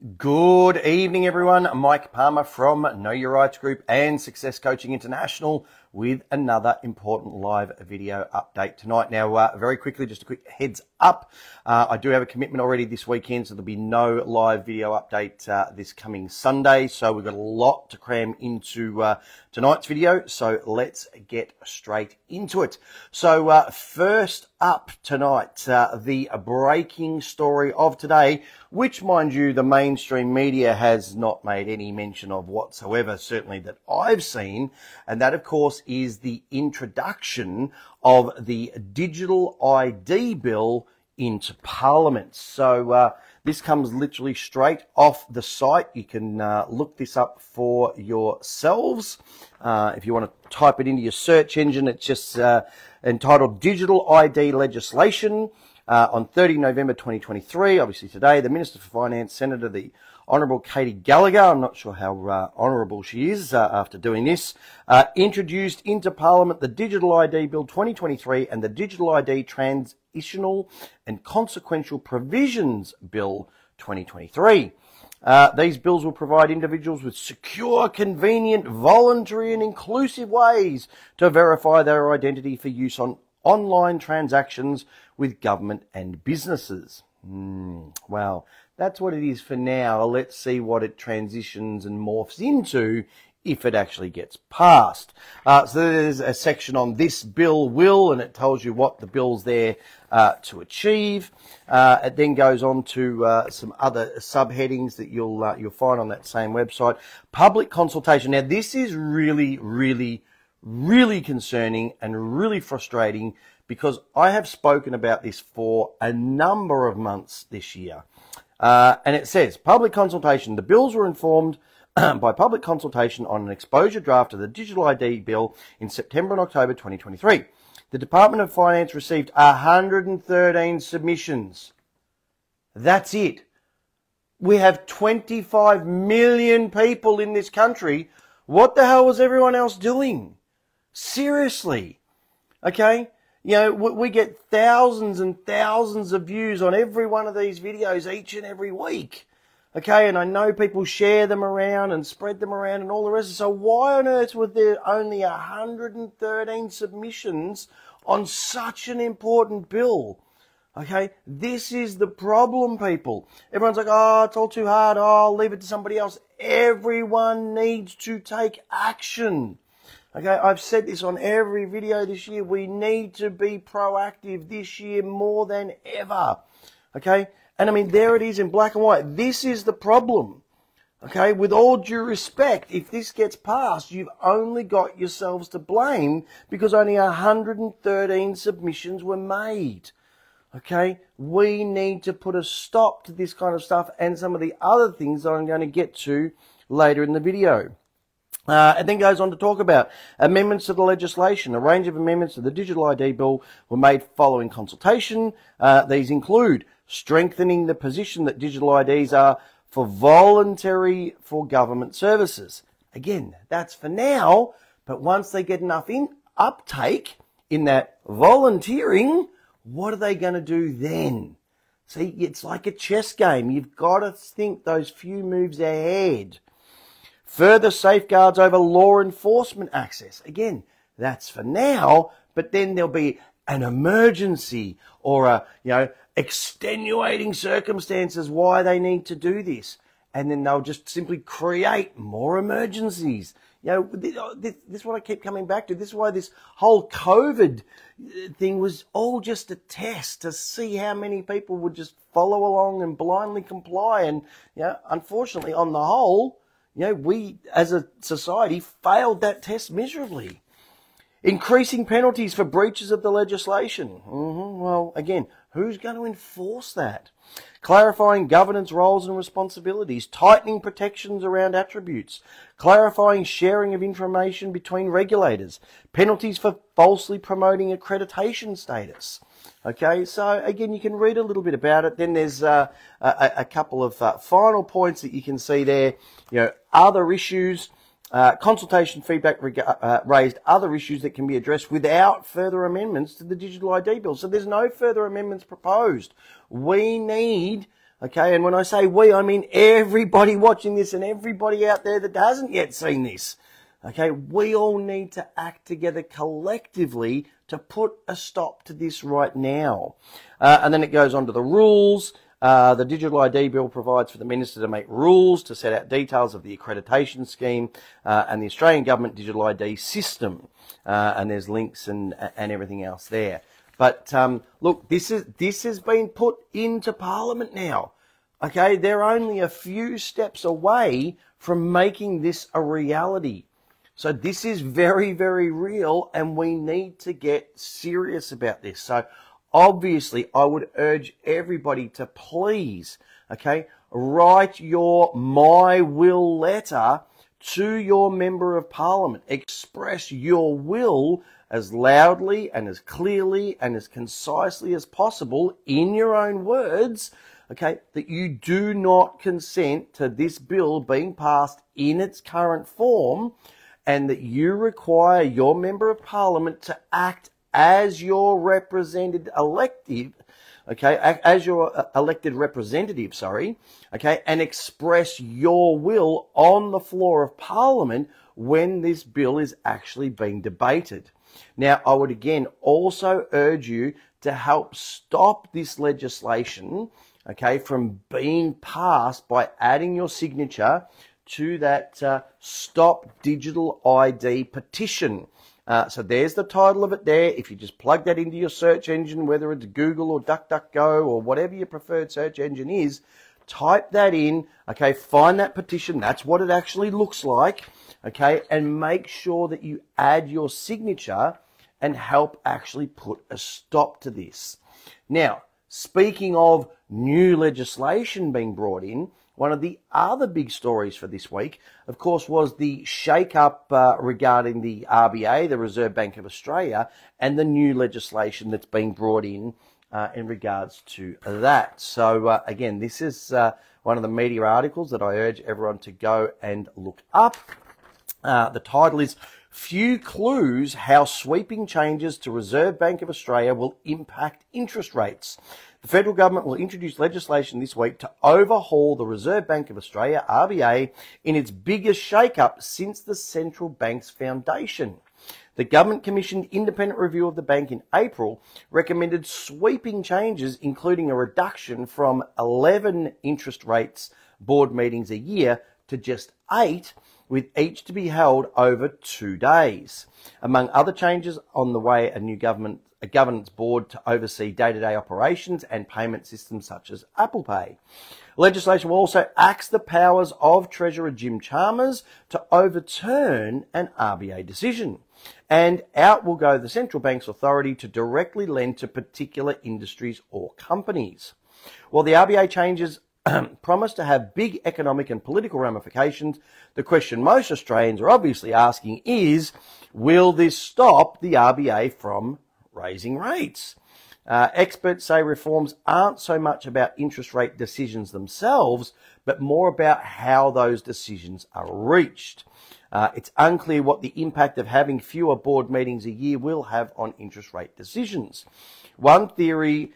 Good evening, everyone. Mike Palmer from Know Your Rights Group and Success Coaching International with another important live video update tonight. Now, very quickly, just a quick heads up. I do have a commitment already this weekend, so there'll be no live video update this coming Sunday. So we've got a lot to cram into tonight's video. So let's get straight into it. So first up tonight, the breaking story of today, which, mind you, the mainstream media has not made any mention of whatsoever, certainly that I've seen, and that, of course, is the introduction of the Digital ID Bill into Parliament. So this comes literally straight off the site. You can look this up for yourselves. If you want to type it into your search engine, it's just entitled Digital ID Legislation. On 30 November 2023, obviously today, the Minister for Finance, Senator the Honourable Katie Gallagher, I'm not sure how honourable she is after doing this, introduced into Parliament the Digital ID Bill 2023 and the Digital ID Transitional and Consequential Provisions Bill 2023. These bills will provide individuals with secure, convenient, voluntary and inclusive ways to verify their identity for use on online transactions with government and businesses. Well, that's what it is for now. Let's see what it transitions and morphs into if it actually gets passed. So there's a section on this bill will, and it tells you what the bill's there to achieve. It then goes on to some other subheadings that you'll find on that same website. Public consultation. Now, this is really concerning and really frustrating because I have spoken about this for a number of months this year. And it says, public consultation. The bills were informed by public consultation on an exposure draft of the Digital ID Bill in September and October 2023. The Department of Finance received 113 submissions. That's it. We have 25 million people in this country. What the hell was everyone else doing? Seriously. Okay? You know, we get thousands and thousands of views on every one of these videos each and every week. Okay? And I know people share them around and spread them around and all the rest. So why on earth were there only 113 submissions on such an important bill? Okay? This is the problem, people. Everyone's like, oh, it's all too hard. Oh, I'll leave it to somebody else. Everyone needs to take action. Okay, I've said this on every video this year. We need to be proactive this year more than ever. Okay, and I mean, there it is in black and white. This is the problem. Okay, with all due respect, if this gets passed, you've only got yourselves to blame because only 113 submissions were made. Okay, we need to put a stop to this kind of stuff and some of the other things that I'm going to get to later in the video. It then goes on to talk about amendments to the legislation. A range of amendments to the Digital ID Bill were made following consultation. These include strengthening the position that digital IDs are for voluntary for government services. Again, that's for now, but once they get enough uptake in that volunteering, what are they going to do then? See, it's like a chess game. You've got to think those few moves ahead. Further safeguards over law enforcement access. Again, that's for now, but then there'll be an emergency or extenuating circumstances why they need to do this. And then they'll just simply create more emergencies. You know, this is what I keep coming back to. This is why this whole COVID thing was all just a test to see how many people would just follow along and blindly comply. And, unfortunately, on the whole, we as a society failed that test miserably. Increasing penalties for breaches of the legislation. Well, again, who's going to enforce that? Clarifying governance roles and responsibilities. Tightening protections around attributes. Clarifying sharing of information between regulators. Penalties for falsely promoting accreditation status. Okay, so again, you can read a little bit about it. Then there's a couple of final points that you can see there. Other issues, consultation feedback raised other issues that can be addressed without further amendments to the Digital ID Bill. So there's no further amendments proposed. We need Okay, and when I say we, I mean everybody watching this and everybody out there that hasn't yet seen this. Okay, we all need to act together collectively to put a stop to this right now. And then it goes on to the rules. The Digital ID Bill provides for the Minister to make rules to set out details of the accreditation scheme and the Australian Government Digital ID system. And there's links and everything else there. But look, this has been put into Parliament now. Okay, they're only a few steps away from making this a reality. So this is very, very real, and we need to get serious about this. So obviously, I would urge everybody to please, okay, write your My Will letter to your Member of Parliament. Express your will as loudly and as clearly and as concisely as possible in your own words, okay, that you do not consent to this bill being passed in its current form, and that you require your Member of Parliament to act as your represented elective, okay, as your elected representative, sorry, okay, and express your will on the floor of Parliament when this bill is actually being debated. Now, I would again also urge you to help stop this legislation, okay, from being passed by adding your signature to that Stop Digital ID petition. So there's the title of it there. If you just plug that into your search engine, whether it's Google or DuckDuckGo or whatever your preferred search engine is, type that in, okay, find that petition. That's what it actually looks like, okay, and make sure that you add your signature and help actually put a stop to this. Now, speaking of new legislation being brought in, one of the other big stories for this week, of course, was the shake-up regarding the RBA, the Reserve Bank of Australia, and the new legislation that's being brought in regards to that. So, again, this is one of the media articles that I urge everyone to go and look up. The title is Few Clues How Sweeping Changes to Reserve Bank of Australia Will Impact Interest Rates. The federal government will introduce legislation this week to overhaul the Reserve Bank of Australia, RBA, in its biggest shake-up since the central bank's foundation. The government-commissioned independent review of the bank in April recommended sweeping changes, including a reduction from 11 interest rates board meetings a year to just 8, with each to be held over 2 days. Among other changes on the way, a governance board to oversee day-to-day operations and payment systems such as Apple Pay. Legislation will also axe the powers of Treasurer Jim Chalmers to overturn an RBA decision. And out will go the central bank's authority to directly lend to particular industries or companies. While the RBA changes promise to have big economic and political ramifications, the question most Australians are obviously asking is, will this stop the RBA from raising rates? Experts say reforms aren't so much about interest rate decisions themselves, but more about how those decisions are reached. It's unclear what the impact of having fewer board meetings a year will have on interest rate decisions. One theory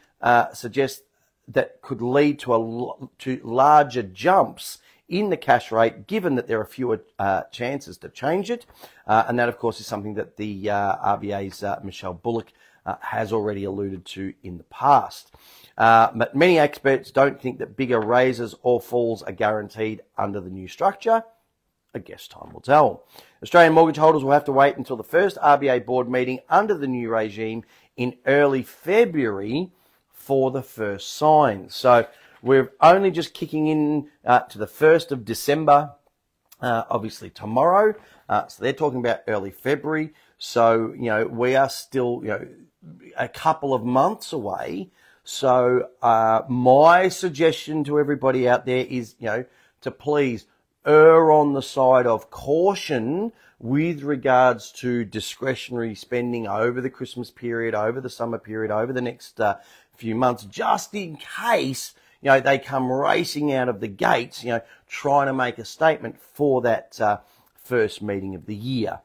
suggests that could lead to larger jumps in the cash rate, given that there are fewer chances to change it. And that, of course, is something that the RBA's Michelle Bullock has already alluded to in the past. But many experts don't think that bigger raises or falls are guaranteed under the new structure. I guess time will tell. Australian mortgage holders will have to wait until the first RBA board meeting under the new regime in early February for the first signs. So we're only just kicking in to the 1st of December, obviously tomorrow. So they're talking about early February. So, we are still, a couple of months away. So my suggestion to everybody out there is, to please err on the side of caution with regards to discretionary spending over the Christmas period, over the summer period, over the next few months, just in case, they come racing out of the gates, trying to make a statement for that first meeting of the year.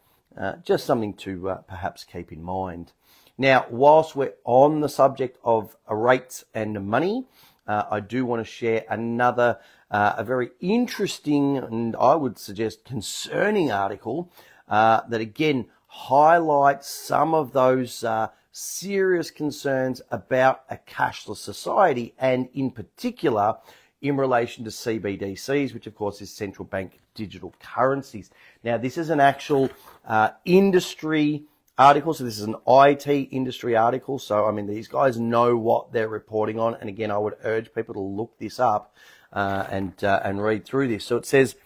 Just something to perhaps keep in mind. Now, whilst we're on the subject of rates and money, I do want to share another, a very interesting and I would suggest concerning article that again highlights some of those serious concerns about a cashless society, and in particular in relation to CBDCs, which of course is central bank digital currencies. Now, this is an actual industry article, so this is an IT industry article. So, I mean, these guys know what they're reporting on, and again, I would urge people to look this up and read through this. So it says,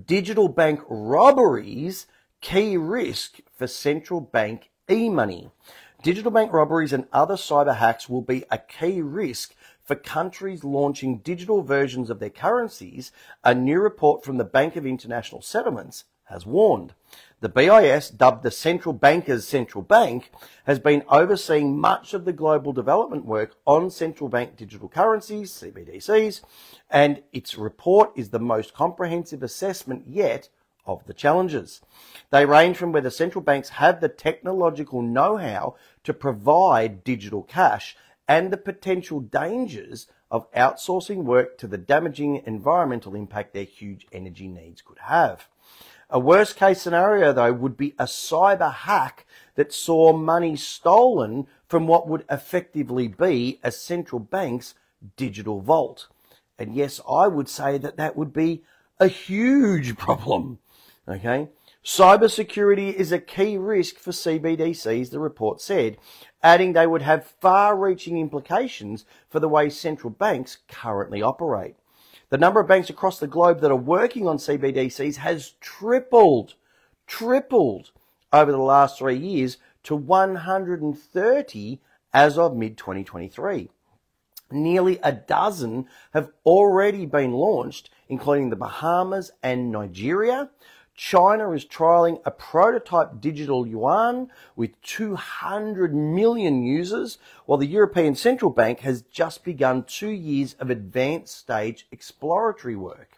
digital bank robberies, key risk for central bank e-money. Digital bank robberies and other cyber hacks will be a key risk for countries launching digital versions of their currencies, a new report from the Bank of International Settlements has warned. The BIS, dubbed the central banker's central bank, has been overseeing much of the global development work on central bank digital currencies, CBDCs, and its report is the most comprehensive assessment yet of the challenges. They range from whether central banks have the technological know-how to provide digital cash and the potential dangers of outsourcing work to the damaging environmental impact their huge energy needs could have. A worst case scenario, though, would be a cyber hack that saw money stolen from what would effectively be a central bank's digital vault. And yes, I would say that that would be a huge problem. Okay? Cybersecurity is a key risk for CBDCs, the report said, adding they would have far-reaching implications for the way central banks currently operate. The number of banks across the globe that are working on CBDCs has tripled over the last 3 years to 130 as of mid-2023. Nearly a dozen have already been launched, including the Bahamas and Nigeria. China is trialling a prototype digital yuan with 200 million users, while the European Central Bank has just begun 2 years of advanced stage exploratory work.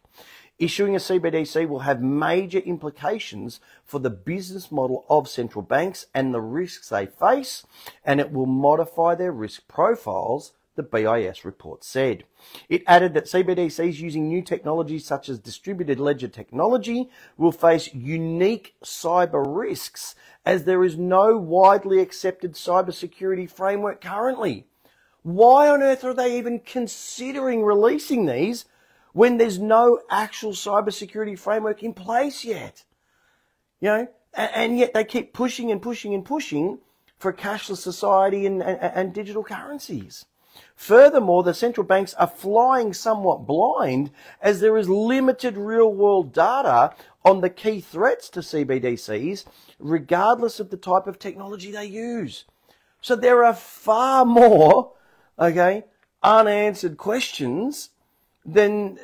Issuing a CBDC will have major implications for the business model of central banks and the risks they face, and it will modify their risk profiles, the BIS report said. It added that CBDCs using new technologies such as distributed ledger technology will face unique cyber risks as there is no widely accepted cybersecurity framework currently. Why on earth are they even considering releasing these when there's no actual cybersecurity framework in place yet? You know, and yet they keep pushing and pushing and pushing for a cashless society and digital currencies. Furthermore, the central banks are flying somewhat blind as there is limited real-world data on the key threats to CBDCs, regardless of the type of technology they use. So there are far more, unanswered questions than,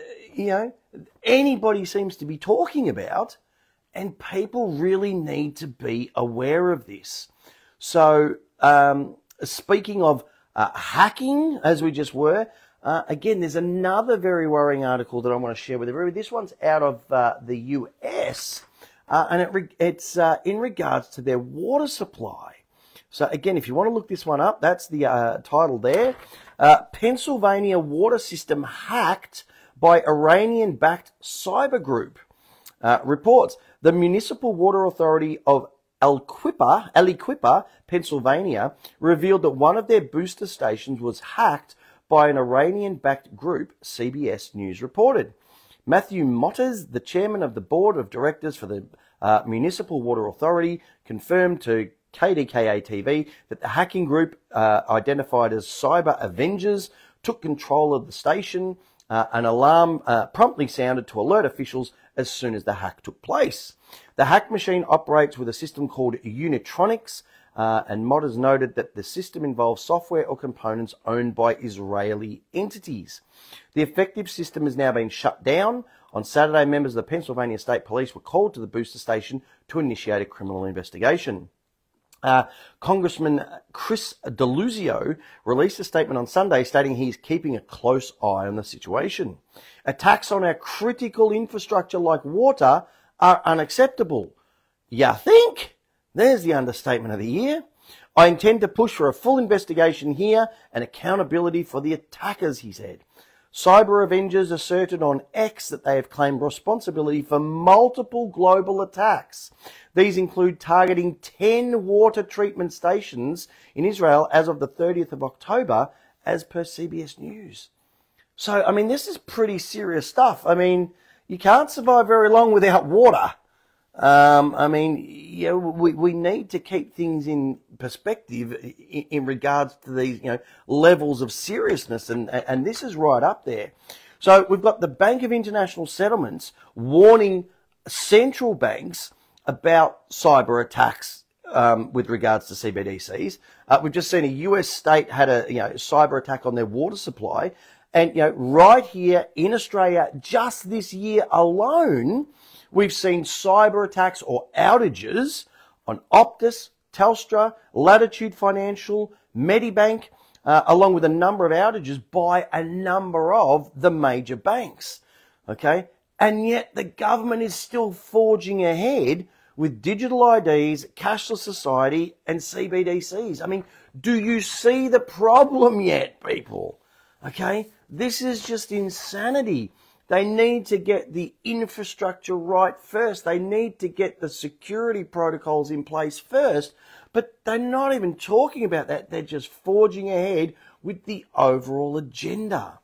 anybody seems to be talking about, and people really need to be aware of this. So, speaking of hacking, as we just were, again, there's another very worrying article that I want to share with everybody. This one's out of the US, and it's in regards to their water supply. So again, if you want to look this one up, that's the title there. Pennsylvania water system hacked by Iranian-backed cyber group. Reports the Municipal Water Authority of Aliquippa, Pennsylvania, revealed that one of their booster stations was hacked by an Iranian-backed group, CBS News reported. Matthew Motters, the chairman of the board of directors for the Municipal Water Authority, confirmed to KDKA-TV that the hacking group, identified as Cyber Avengers, took control of the station. An alarm promptly sounded to alert officials as soon as the hack took place. The hack machine operates with a system called Unitronics, and Modders noted that the system involves software or components owned by Israeli entities. The effective system has now been shut down. On Saturday, members of the Pennsylvania State Police were called to the booster station to initiate a criminal investigation. Congressman Chris Deluzio released a statement on Sunday stating he's keeping a close eye on the situation. Attacks on our critical infrastructure like water are unacceptable. You think? There's the understatement of the year. I intend to push for a full investigation here and accountability for the attackers, he said. Cyber Avengers asserted on X that they have claimed responsibility for multiple global attacks. These include targeting 10 water treatment stations in Israel as of the 30th of October, as per CBS News. So, I mean, this is pretty serious stuff. I mean, you can't survive very long without water. I mean, you know, we need to keep things in perspective in regards to these, you know, levels of seriousness, and this is right up there. So we've got the Bank of International Settlements warning central banks about cyber attacks with regards to CBDCs. We've just seen a US state had a cyber attack on their water supply, and right here in Australia, just this year alone, we've seen cyber attacks or outages on Optus, Telstra, Latitude Financial, Medibank, along with a number of outages by a number of the major banks. Okay? And yet the government is still forging ahead with digital IDs, cashless society, and CBDCs. I mean, do you see the problem yet, people? Okay? This is just insanity. They need to get the infrastructure right first. They need to get the security protocols in place first. But they're not even talking about that. They're just forging ahead with the overall agenda.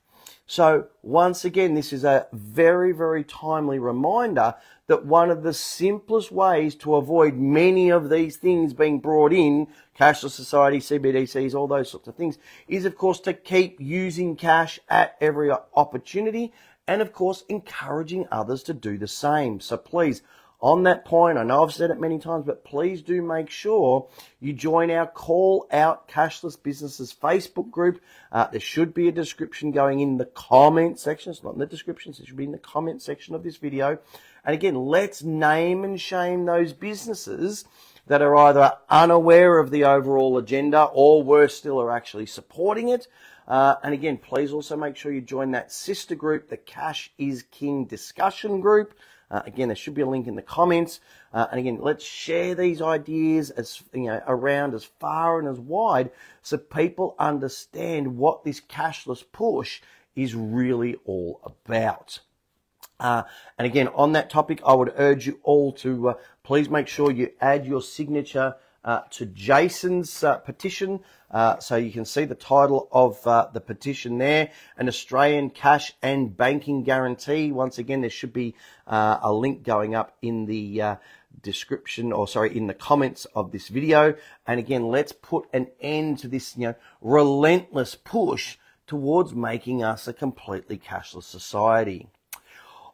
So once again, this is a very, very timely reminder that one of the simplest ways to avoid many of these things being brought in, cashless society, CBDCs, all those sorts of things, is of course to keep using cash at every opportunity, and of course encouraging others to do the same. So please, on that point, I know I've said it many times, but please do make sure you join our Call Out Cashless Businesses Facebook group. There should be a description going in the comment section. It's not in the description, so it should be in the comment section of this video. And again, let's name and shame those businesses that are either unaware of the overall agenda or worse still are actually supporting it. And again, please also make sure you join that sister group, the Cash is King discussion group. Again, there should be a link in the comments. And again, let's share these ideas as around as far and as wide so people understand what this cashless push is really all about. And again, on that topic, I would urge you all to please make sure you add your signature to Jason's petition, so you can see the title of the petition there, an Australian cash and banking guarantee. Once again, there should be a link going up in the description, or sorry, in the comments of this video. And again, let's put an end to this relentless push towards making us a completely cashless society.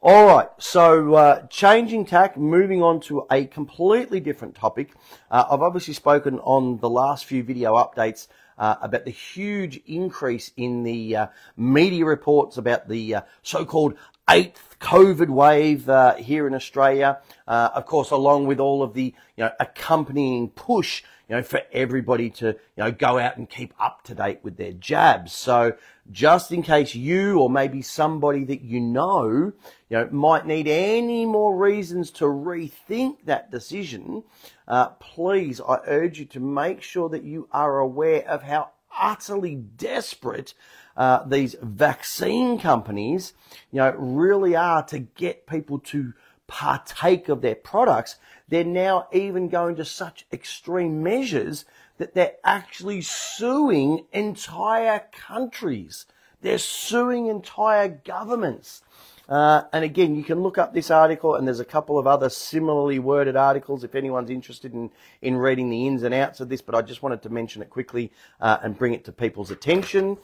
All right, so changing tack, moving on to a completely different topic. I've obviously spoken on the last few video updates about the huge increase in the media reports about the so-called 8th COVID wave here in Australia. Of course, along with all of the accompanying push for everybody to go out and keep up to date with their jabs. So just in case you or maybe somebody that you know might need any more reasons to rethink that decision, please, I urge you to make sure that you are aware of how utterly desperate these vaccine companies really are to get people to partake of their products. They're now even going to such extreme measures that they're actually suing entire countries. They're suing entire governments. And again, you can look up this article, and there's a couple of other similarly worded articles if anyone's interested in reading the ins and outs of this, but I just wanted to mention it quickly and bring it to people's attention.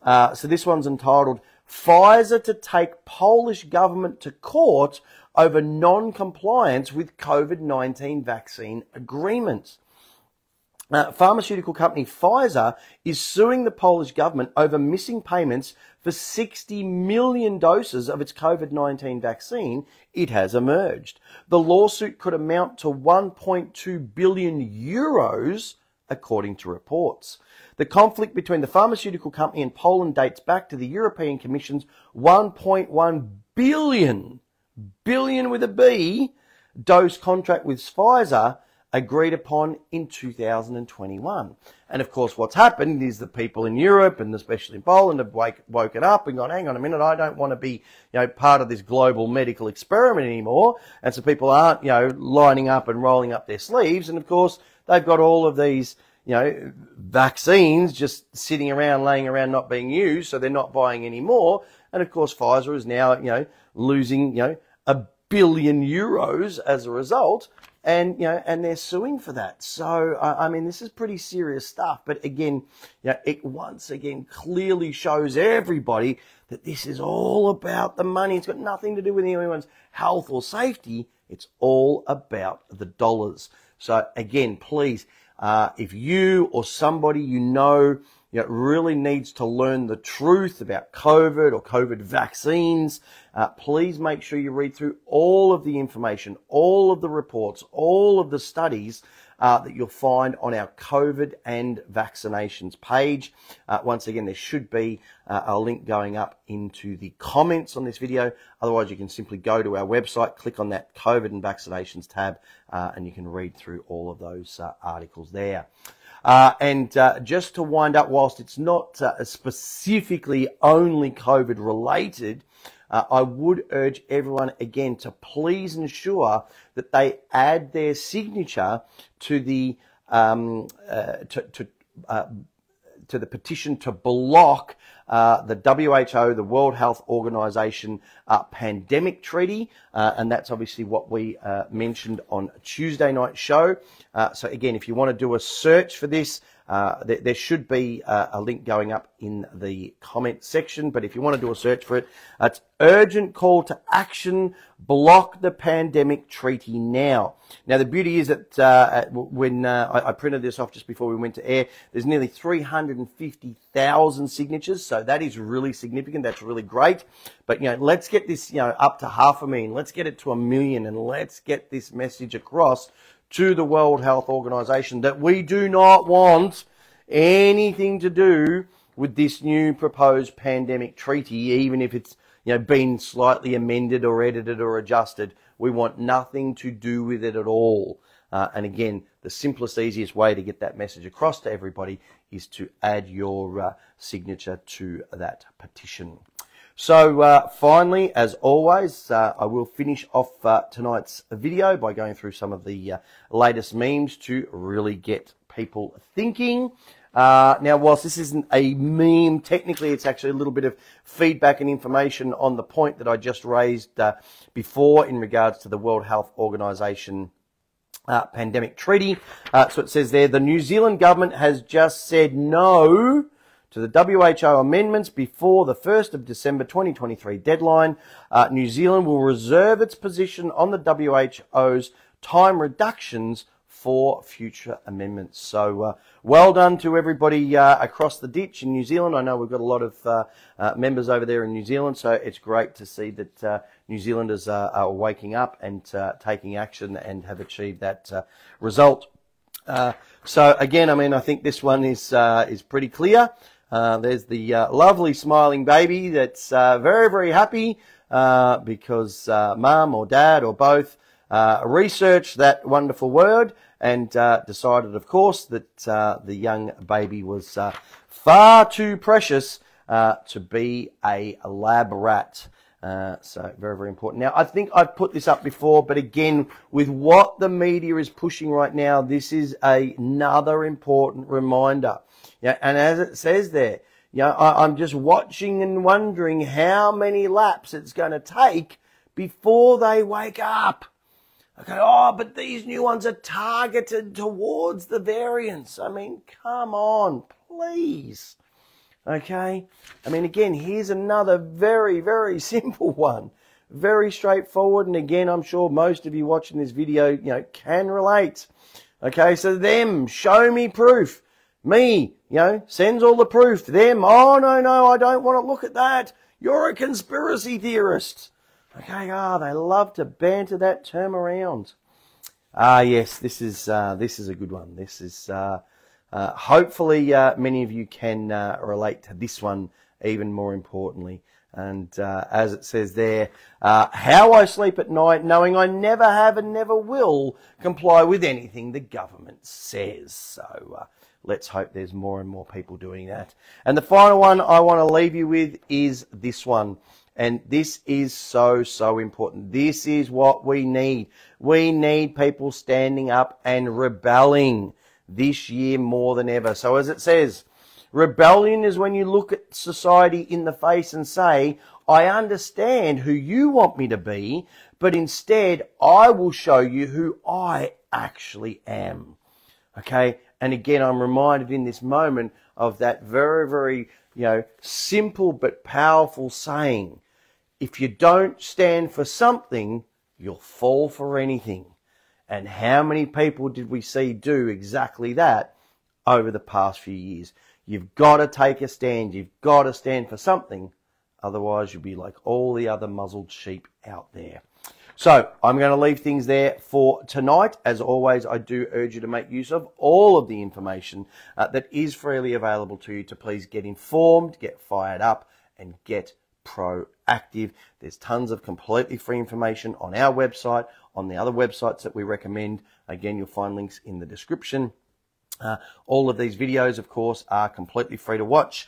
So this one's entitled, Pfizer to take Polish government to court over non-compliance with COVID-19 vaccine agreements. Pharmaceutical company Pfizer is suing the Polish government over missing payments for 60 million doses of its COVID-19 vaccine, it has emerged. The lawsuit could amount to 1.2 billion euros, according to reports. The conflict between the pharmaceutical company and Poland dates back to the European Commission's 1.1 billion with a B, dose contract with Pfizer agreed upon in 2021. And of course, what's happened is that people in Europe and especially in Poland have woken up and gone, hang on a minute, I don't want to be, part of this global medical experiment anymore. And so people aren't, lining up and rolling up their sleeves. And of course, they've got all of these, vaccines just sitting around, laying around, not being used. So they're not buying any more. And of course, Pfizer is now, losing, €1 billion as a result. And, and they're suing for that. So, I mean, this is pretty serious stuff. But again, it once again clearly shows everybody that this is all about the money. It's got nothing to do with anyone's health or safety. It's all about the dollars. So again, please, if you or somebody really needs to learn the truth about COVID or COVID vaccines, please make sure you read through all of the information, all of the reports, all of the studies that you'll find on our COVID and vaccinations page. Once again, there should be a link going up into the comments on this video. Otherwise, you can simply go to our website, click on that COVID and vaccinations tab, and you can read through all of those articles there. And just to wind up, whilst it's not specifically only COVID related, I would urge everyone again to please ensure that they add their signature to the to the petition to block the WHO, the World Health Organization pandemic treaty, and that's obviously what we mentioned on Tuesday night show. So again, if you want to do a search for this, there should be a link going up in the comment section. But if you want to do a search for it, it's urgent call to action, block the pandemic treaty now. Now, the beauty is that when I printed this off just before we went to air, there's nearly 350,000 signatures. So that is really significant. That's really great. But, let's get this, up to 500,000. Let's get it to 1 million, and let's get this message across to the World Health Organization that we do not want anything to do with this new proposed pandemic treaty, even if it's been slightly amended or edited or adjusted. We want nothing to do with it at all. And again, the simplest, easiest way to get that message across to everybody is to add your signature to that petition. So finally, as always, I will finish off tonight's video by going through some of the latest memes to really get people thinking. Now, whilst this isn't a meme, technically it's actually a little bit of feedback and information on the point that I just raised before in regards to the World Health Organization pandemic treaty. So it says there, the New Zealand government has just said no to the WHO amendments before the 1st of December 2023 deadline. New Zealand will reserve its position on the WHO's time reductions for future amendments. So well done to everybody across the ditch in New Zealand. I know we've got a lot of members over there in New Zealand, so it's great to see that New Zealanders are waking up and taking action and have achieved that result. So again, I mean, I think this one is pretty clear. There's the lovely smiling baby that's very, very happy because mum or dad or both researched that wonderful word and decided, of course, that the young baby was far too precious to be a lab rat. So very, very important. Now, I think I've put this up before, but again, with what the media is pushing right now, this is another important reminder. Yeah, and as it says there, I'm just watching and wondering how many laps it's going to take before they wake up. Okay, but these new ones are targeted towards the variants. I mean, come on, please. Okay, I mean, again, here's another very, very simple one. Very straightforward, and again, I'm sure most of you watching this video, can relate. Okay, so them, show me proof. Me, sends all the proof. Them, oh, no, I don't want to look at that. You're a conspiracy theorist. Okay, they love to banter that term around. Yes, this is a good one. This is, hopefully, many of you can relate to this one even more importantly. And as it says there, how I sleep at night knowing I never have and never will comply with anything the government says. So let's hope there's more and more people doing that. And the final one I want to leave you with is this one. And this is so, so important. This is what we need. We need people standing up and rebelling this year more than ever. So as it says, rebellion is when you look at society in the face and say, I understand who you want me to be, but instead I will show you who I actually am. Okay? And again, I'm reminded in this moment of that very, very, simple but powerful saying. If you don't stand for something, you'll fall for anything. And how many people did we see do exactly that over the past few years? You've got to take a stand. You've got to stand for something. Otherwise, you'll be like all the other muzzled sheep out there. So I'm going to leave things there for tonight. As always, I do urge you to make use of all of the information that is freely available to you to please get informed, get fired up, and get proactive. There's tons of completely free information on our website, on the other websites that we recommend. Again, you'll find links in the description. All of these videos, of course, are completely free to watch.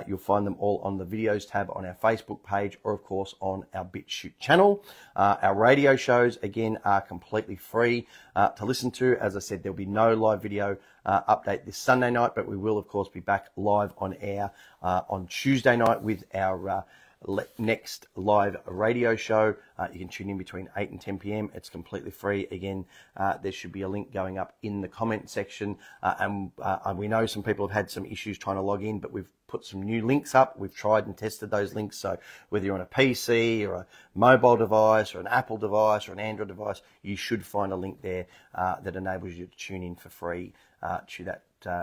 You'll find them all on the videos tab on our Facebook page or, of course, on our BitChute channel. Our radio shows, again, are completely free to listen to. As I said, there'll be no live video update this Sunday night, but we will, of course, be back live on air on Tuesday night with our next live radio show. You can tune in between 8 and 10 p.m. It's completely free. Again, there should be a link going up in the comment section. And we know some people have had some issues trying to log in, but we've put some new links up. We've tried and tested those links. So whether you're on a PC or a mobile device or an Apple device or an Android device, you should find a link there that enables you to tune in for free to that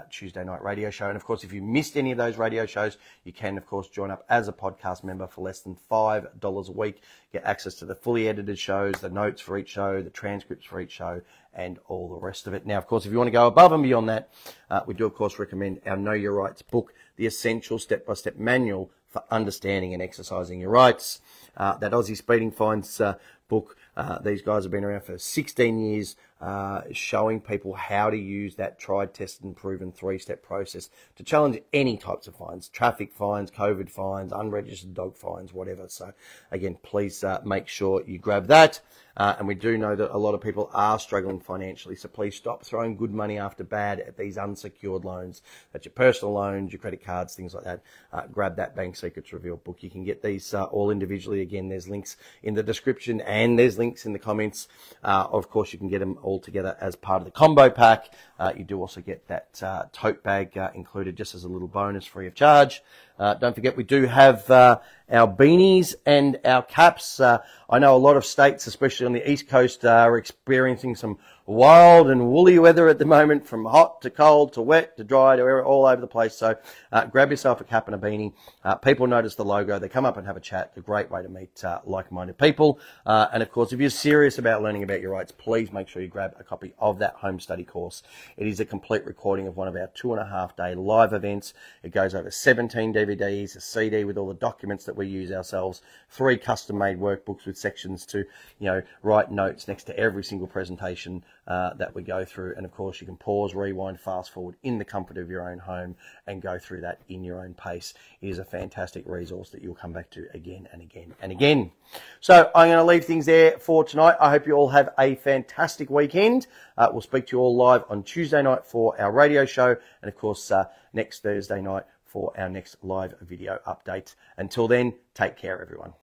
Tuesday night radio show. And of course, if you missed any of those radio shows, you can of course join up as a podcast member for less than $5 a week. Get access to the fully edited shows, the notes for each show, the transcripts for each show, and all the rest of it. Now, of course, if you want to go above and beyond that, we do of course recommend our Know Your Rights book, The Essential Step-by-Step Manual for Understanding and Exercising Your Rights. That Aussie Speeding Fines book, these guys have been around for 16 years, showing people how to use that tried, tested and proven 3-step process to challenge any types of fines, traffic fines, COVID fines, unregistered dog fines, whatever. So again, please make sure you grab that. And we do know that a lot of people are struggling financially, so please stop throwing good money after bad at these unsecured loans. That's your personal loans, your credit cards, things like that. Grab that Bank Secrets Revealed book. You can get these all individually. Again, there's links in the description and there's links in the comments. Of course, you can get them all together as part of the combo pack. You do also get that tote bag included just as a little bonus free of charge. Don't forget, we do have our beanies and our caps. I know a lot of states, especially on the East Coast, are experiencing some wild and woolly weather at the moment, from hot to cold to wet to dry to all over the place. So grab yourself a cap and a beanie. People notice the logo. They come up and have a chat. A great way to meet like-minded people. And of course, if you're serious about learning about your rights, please make sure you grab a copy of that home study course. It is a complete recording of one of our 2.5-day live events. It goes over 17 DVDs, a CD with all the documents that we use ourselves, 3 custom-made workbooks with sections to, write notes next to every single presentation that we go through. And of course, you can pause, rewind, fast forward in the comfort of your own home and go through that in your own pace. It is a fantastic resource that you'll come back to again and again and again. So I'm going to leave things there for tonight. I hope you all have a fantastic weekend. We'll speak to you all live on Tuesday night for our radio show, and of course next Thursday night for our next live video update. Until then, take care, everyone.